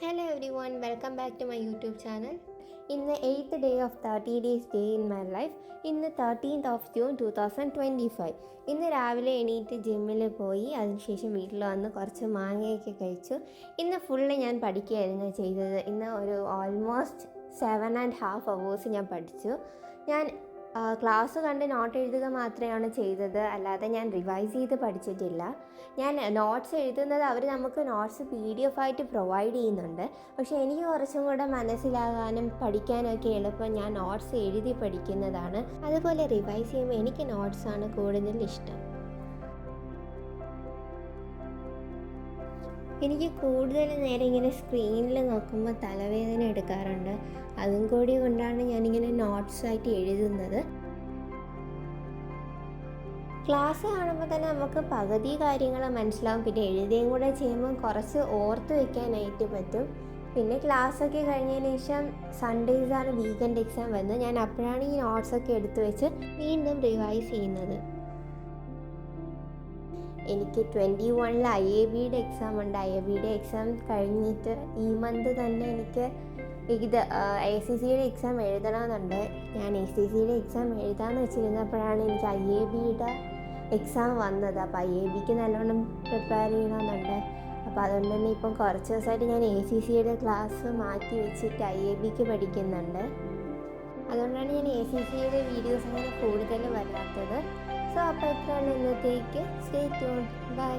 Hello everyone, welcome back to my YouTube channel. In the 8th day of 30 days day in my life, in the 13th of June 2025. ഇന്ന് രാവിലെ എണീറ്റ് ജിമ്മിൽ പോയി അതിനുശേഷം വീട്ടിൽ വന്ന് കുറച്ച് മാങ്ങയൊക്കെ കഴിച്ചു. ഇന്ന് ഫുള്ള് ഞാൻ പഠിക്കുകയായിരുന്നു ചെയ്തത്. ഇന്ന് ഒരു ഓൾമോസ്റ്റ് 7.5 hours ഞാൻ പഠിച്ചു. ഞാൻ ക്ലാസ് കണ്ട് നോട്ട് എഴുതുക മാത്രമാണ് ചെയ്തത്, അല്ലാതെ ഞാൻ റിവൈസ് ചെയ്ത് പഠിച്ചിട്ടില്ല. ഞാൻ നോട്ട്സ് എഴുതുന്നത് അവർ നമുക്ക് നോട്ട്സ് PDF ആയിട്ട് പ്രൊവൈഡ് ചെയ്യുന്നുണ്ട്. പക്ഷേ എനിക്ക് കുറച്ചും കൂടെ മനസ്സിലാകാനും പഠിക്കാനൊക്കെ എളുപ്പം ഞാൻ നോട്ട്സ് എഴുതി പഠിക്കുന്നതാണ്. അതുപോലെ റിവൈസ് ചെയ്യുമ്പോൾ എനിക്ക് നോട്ട്സാണ് കൂടുതൽ ഇഷ്ടം. എനിക്ക് കൂടുതൽ നേരം ഇങ്ങനെ സ്ക്രീനിൽ നോക്കുമ്പോൾ തലവേദന എടുക്കാറുണ്ട്. അതും കൂടി കൊണ്ടാണ് ഞാനിങ്ങനെ നോട്ട്സായിട്ട് എഴുതുന്നത്. ക്ലാസ് കാണുമ്പോൾ തന്നെ നമുക്ക് പകുതി കാര്യങ്ങൾ മനസ്സിലാവും. പിന്നെ എഴുതുകയും കൂടെ ചെയ്യുമ്പോൾ കുറച്ച് ഓർത്ത് വയ്ക്കാനായിട്ട് പറ്റും. പിന്നെ ക്ലാസ്സൊക്കെ കഴിഞ്ഞതിന് ശേഷം സൺഡേയ്സാണ് വീക്കെൻഡ് എക്സാം വന്നത്. ഞാൻ അപ്പോഴാണ് ഈ നോട്ട്സൊക്കെ എടുത്തു വെച്ച് വീണ്ടും റിവൈസ് ചെയ്യുന്നത്. എനിക്ക് 21 IABയുടെ എക്സാം ഉണ്ട്. IABയുടെ എക്സാം കഴിഞ്ഞിട്ട് ഈ മന്ത് തന്നെ എനിക്ക് ഇത് ACCയുടെ എക്സാം എഴുതണമെന്നുണ്ട്. ഞാൻ ACCയുടെ എക്സാം എഴുതാമെന്ന് വെച്ചിരുന്നപ്പോഴാണ് എനിക്ക് IABയുടെ എക്സാം വന്നത്. അപ്പോൾ IABക്ക് നല്ലോണം പ്രിപ്പയർ ചെയ്യണമെന്നുണ്ട്. അപ്പോൾ അതുകൊണ്ട് തന്നെ ഇപ്പം കുറച്ച് ദിവസമായിട്ട് ഞാൻ ACCയുടെ ക്ലാസ് മാറ്റി വെച്ചിട്ട് IABക്ക് പഠിക്കുന്നുണ്ട്. അതുകൊണ്ടാണ് ഞാൻ ACCയുടെ വീഡിയോസ് അങ്ങനെ കൂടുതൽ വരാത്തത്. സോ അപ്പോൾ ഇത്രയാണ് ഇന്നത്തേക്ക്. Stay tune. ബൈ.